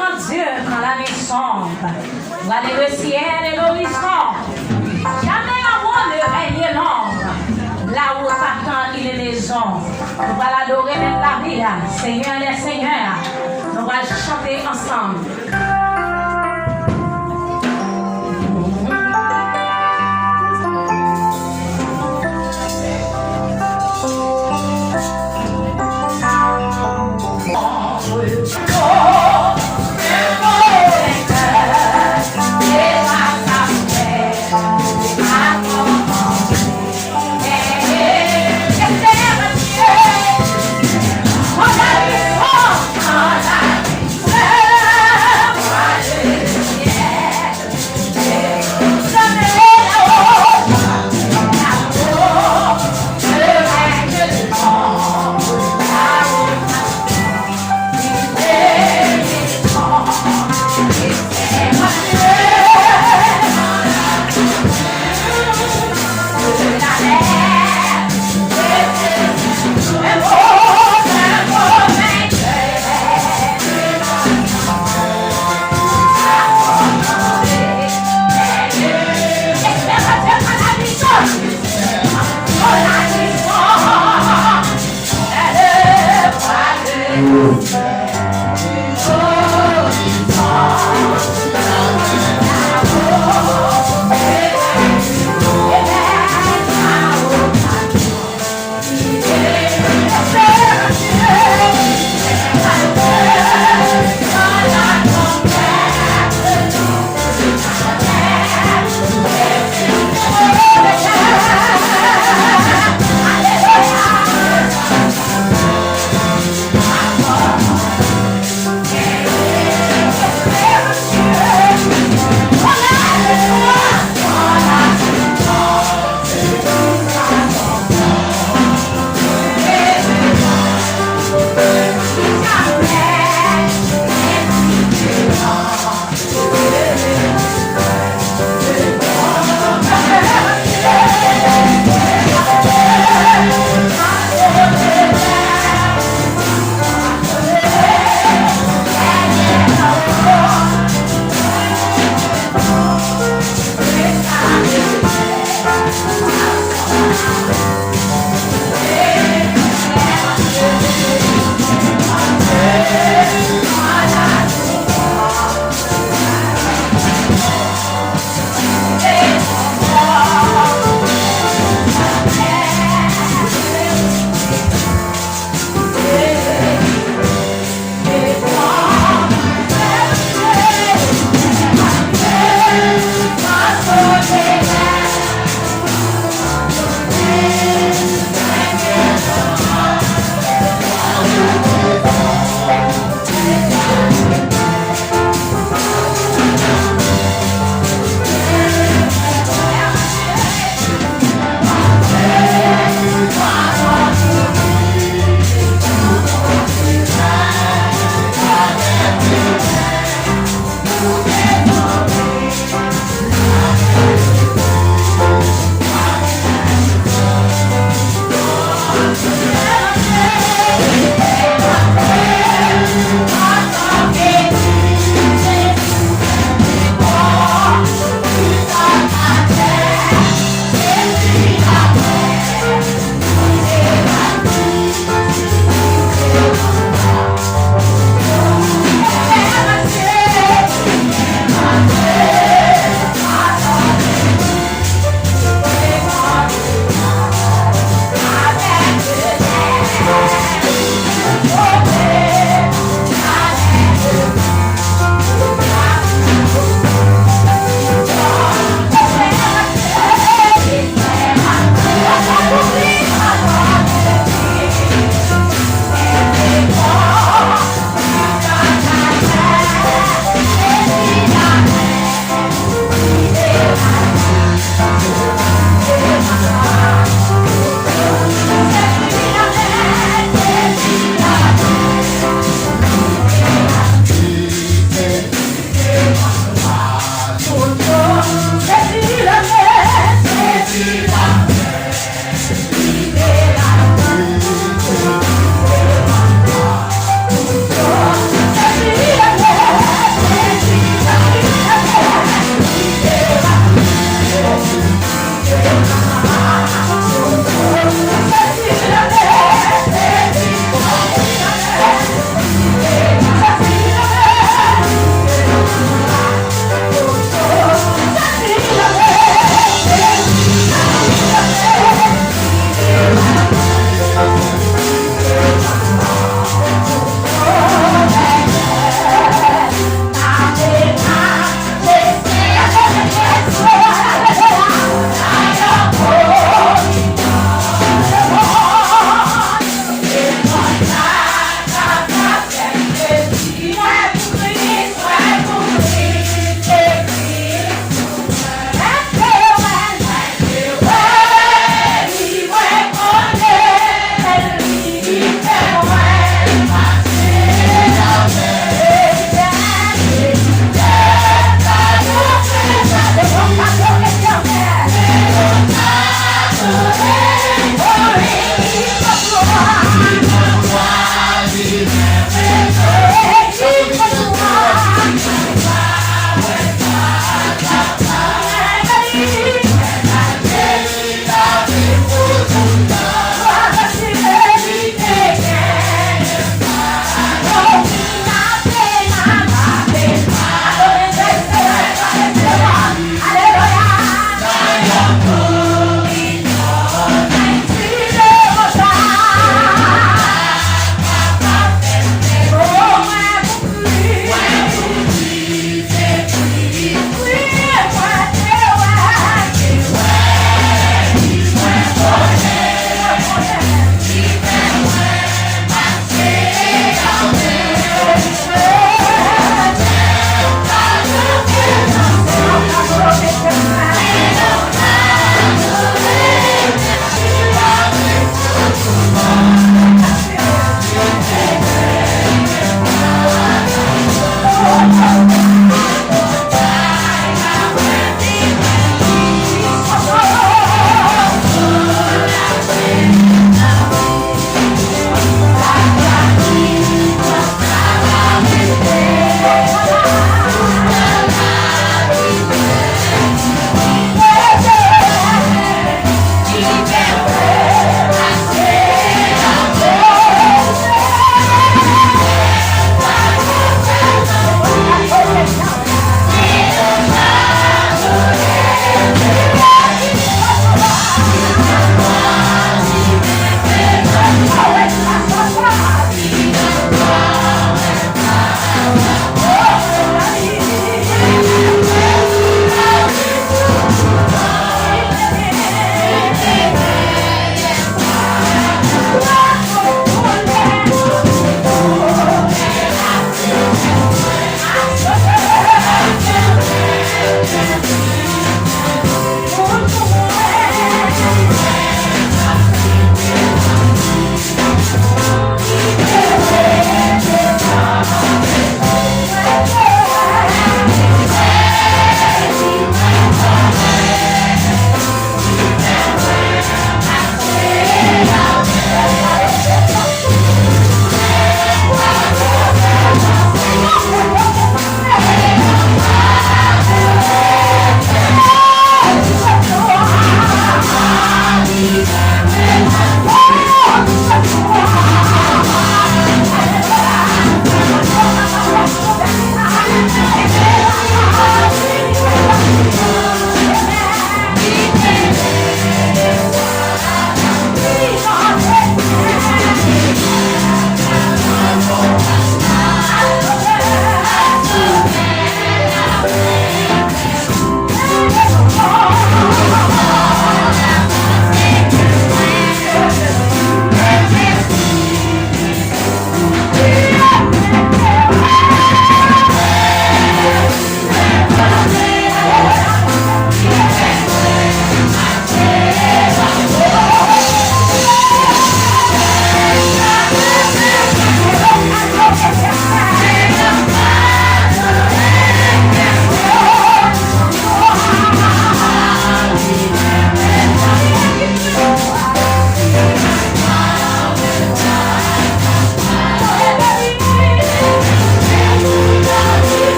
quand Dieu, quand la nuit sombre, regardez le ciel et l'horizon. Jamais avant ne règne l'ombre. Là où Satan il est maison. Nous allons l'adorer même la vie. Seigneur les seigneurs. Nous allons chanter ensemble.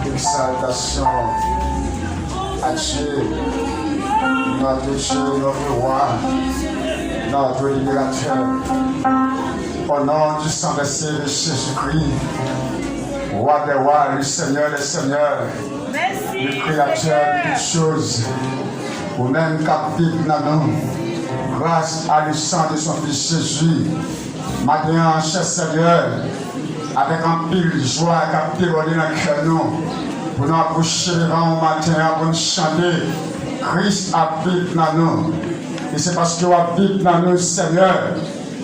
Exaltation à Dieu, notre Dieu, notre roi, notre libérateur. Au nom du sang versé de Jésus-Christ, roi des rois, le Seigneur des seigneurs, le créateur de toutes choses, au même captif nanon, grâce à le sang de son fils Jésus, maintenant, cher Seigneur, avec un pile de joie qui a pérodé dans le cœur nous, pour nous approcher devant au matin, pour nous chanter, Christ habite dans nous. Et c'est parce qu'il habite dans nous, Seigneur,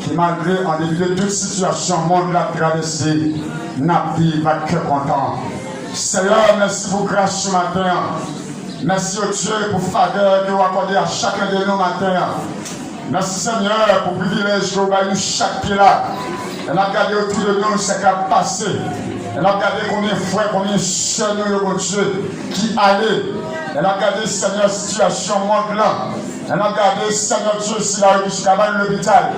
qui malgré en début de toute situation, monde l'a traversé, n'a pas que content. Seigneur, merci pour grâce ce matin. Merci au Dieu pour faveur que vous accordez à chacun de nous matin. Merci Seigneur pour le privilège que vous avez nous chaque pied là. Elle a regardé autour de nous ce qui a passé. Elle a regardé combien de frères, combien de soeurs nous, mon Dieu, qui allaient. Elle a regardé, Seigneur, situation monde là. Elle a regardé, Seigneur Dieu, s'il a eu jusqu'à l'hôpital.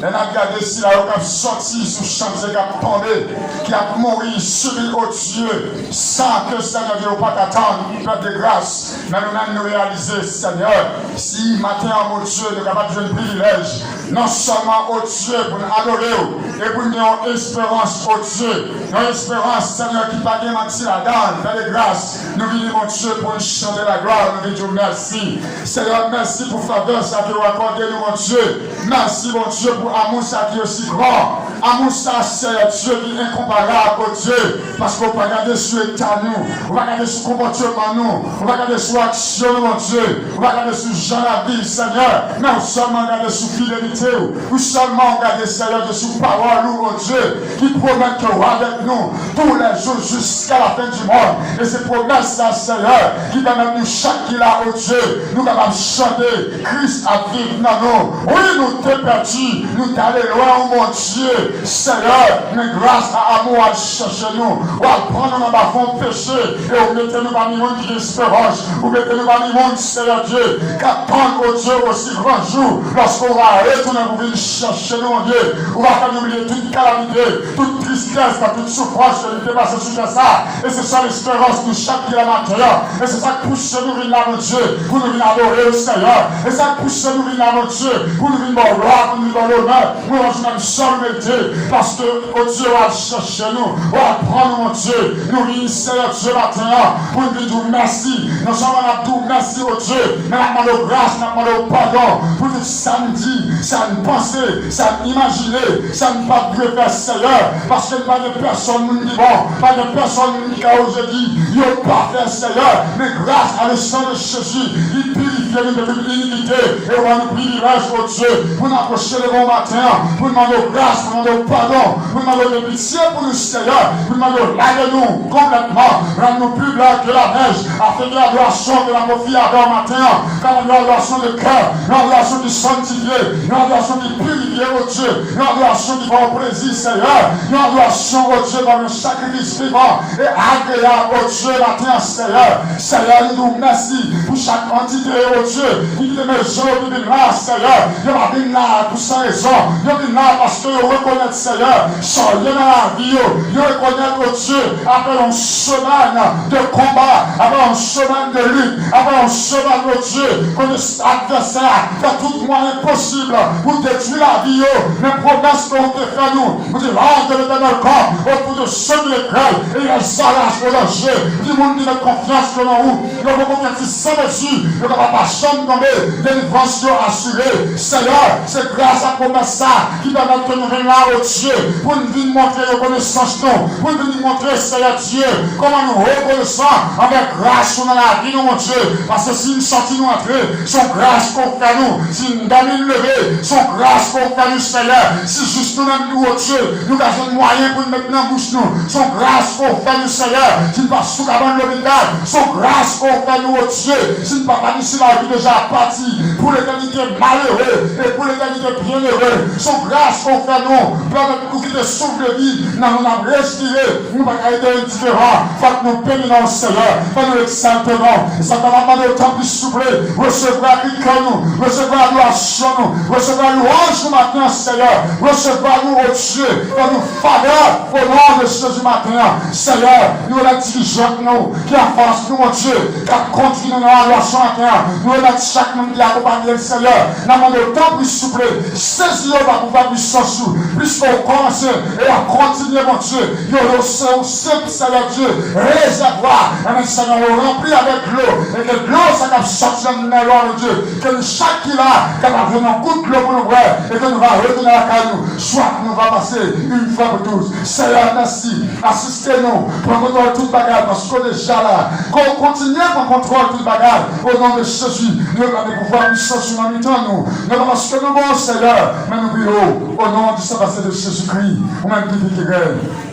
Elle a regardé s'il a eu sorti sous chantier, qui a tombé, qui a mouru, subi au Dieu, sans que Seigneur Dieu pas t'attendre, Père de grâce. Mais nous-mêmes nous réaliser, Seigneur, si matin, mon Dieu, nous sommes capables de un privilège, non seulement au Dieu pour nous adorer, et pour nous avoir espérance au Dieu, une espérance, Seigneur, qui pas menti là-dedans, Père de grâce, nous venons, mon Dieu, pour nous chanter la gloire, nous venons merci. Seigneur, merci pour faveur, ça que vous accordez, nous, mon Dieu. Merci, mon Dieu, pour amour ça qui est aussi grand. Amour ça, c'est Dieu qui est incomparable au Dieu. Parce qu'on va regarder sur l'état nous, on va regarder sur le comportement nous, on va regarder sur l'action, mon Dieu, on va regarder sur Jean la vie, Seigneur. Mais on seulement regarder sur fidélité, ou seulement regarder, Seigneur, sur parole, mon Dieu, qui promet que vous avec nous tous les jours jusqu'à la fin du monde. Et ces promesses, ça, Seigneur, qui permettent nous chaque qui là, au Dieu, nous capables de chanter, Christ a vécu dans nous. Oui, nous t'es perdu, nous t'allons loin, mon Dieu. Seigneur, mais grâce à amour à chercher nous, ou à prendre dans ma fond péché, et vous mettez-nous parmi monde qui espérance, vous mettez-nous parmi monde, Seigneur Dieu, qu'attendre au Dieu aussi grand jour, lorsqu'on va retourner pour venir chercher nous, mon Dieu, on va faire oublier toute calamité, toute tristesse, toute souffrance qui est passée sur ça, et c'est ça l'espérance de chaque qui est matin, et c'est ça qui pousse nous venir là, mon Dieu, pour nous venir adorer le Seigneur, et ça qui pousse nous venir là, mon Dieu, pour nous venir dans gloire, pour nous venir dans l'honneur, nous même sans métier, parce que oh Dieu va chercher nous, va prendre mon Dieu, nous venons Seigneur Dieu matin, pour nous dire merci, nous sommes à tout merci au Dieu, mais nous demandons grâce, nous demandons pardon, pour tout samedi, ça nous penser, ça nous imaginer, ça nous pas préférer Seigneur, parce que pas de personne nous dit bon, pas de personne nous dit aujourd'hui, il n'y a pas fait Seigneur, mais grâce à le sang de Jésus, il purifie nous de toute l'iniquité, et on va nous privilège au Dieu, pour nous approcher le bon matin, pour nous demander grâce, pour nous demander pardon, pour nous demander de pitié pour nous Seigneur, pour nous demander laver-nous complètement, rendre-nous plus blancs que la neige, afin que l'adoration de la confie à bon matin, car l'adoration de cœur, l'adoration du sanctifié, l'adoration du purifié au Dieu, l'adoration qui va au plaisir Seigneur, l'adoration au Dieu dans le sacrifice vivant et agréable au Dieu matin Seigneur. Seigneur, nous merci pour chaque entité au oh Dieu, il est maison, il est là, Seigneur. Il va venir là pour sa raison. Il va venir là parce que il reconnaît, Seigneur, sans rien dans la vie. Il reconnaît, oh Dieu, après une semaine de combat, après une semaine de lutte, après une semaine, oh Dieu, que l'adversaire fait tout moyen possible pour détruire la vie. Les promesses qu'on te fait nous, pour dire, l'ange de l'éternel corps, autour de ceux qui les craignent, et il les arrache au danger. Du monde qui met confiance dans nous, il va convertir sans mesure, il ne va pas jamais tomber, délivrance assurée. Seigneur, c'est grâce à promesse ça qui permet de nous venir là, oh Dieu, pour nous venir montrer reconnaissance, pour nous venir montrer, Seigneur Dieu, comment nous reconnaissons avec grâce dans la vie, mon Dieu, parce que si nous sortons nous entrer, son grâce qu'on fait nous, si nous donnons lever, son grâce qu'on fait nous, Seigneur, si juste nous-mêmes, nous, oh Dieu, nous avons un moyen pour nous mettre dans la bouche, nous, son grâce qu'on fait nous, Seigneur, si nous pas sous avant l'hôpital, son grâce qu'on fait nous, oh Dieu, si nous pas ici la vie déjà partie, pour l'éternité malheureux et pour l'éternité bienheureux, son grâce qu'on fait nous, permettre nous quitter souffle de vie, nous avons respiré, nous pas être indifférents, faut que nous pénissons, Seigneur, faut que nous exaltons, et ça va demander autant plus souffler, recevoir quelqu'un nous, recevoir l'adoration nous, recevoir louange nous matin, Seigneur, recevoir nous, oh Dieu, dans nos faveurs, au nom de Jésus matin, Seigneur, nous la dirigeante nous, qui avance nous, mon Dieu, qui a continué dans la l'adoration matin, nous la chaque monde qui accompagne le Seigneur, nous demandons autant plus souffler, saisir va pouvoir plus sans sous, plus qu'on commence et à continuer, mon Dieu, nous le simple, Seigneur Dieu, réservoir, et Seigneur, nous remplir avec l'eau, et que l'eau, ça va sortir dans le Dieu, que chaque qui là, qui va venir un coup de l'eau pour nous voir, et que nous va retourner à la caillou, soit nous va passer une fois pour tous. Seigneur, merci, assistez-nous, pour contrôler toute bagarre, parce qu'on est déjà là, qu'on continue pour contrôler toute bagarre, au nom de Jésus, nous avons des pouvoirs puissants sur la mi-temps, nous avons parce que nous bon Seigneur, mais nous prions, au nom du Saint-Passé de Jésus-Christ, au même qui vit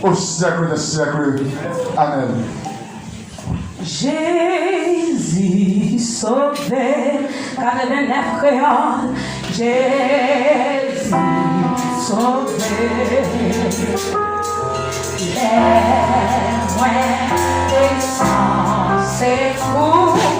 au siècle des siècles. Amen. Jésus sauvé, 89 créoles, Jésus sauvé, les Mwen et sans ses coups.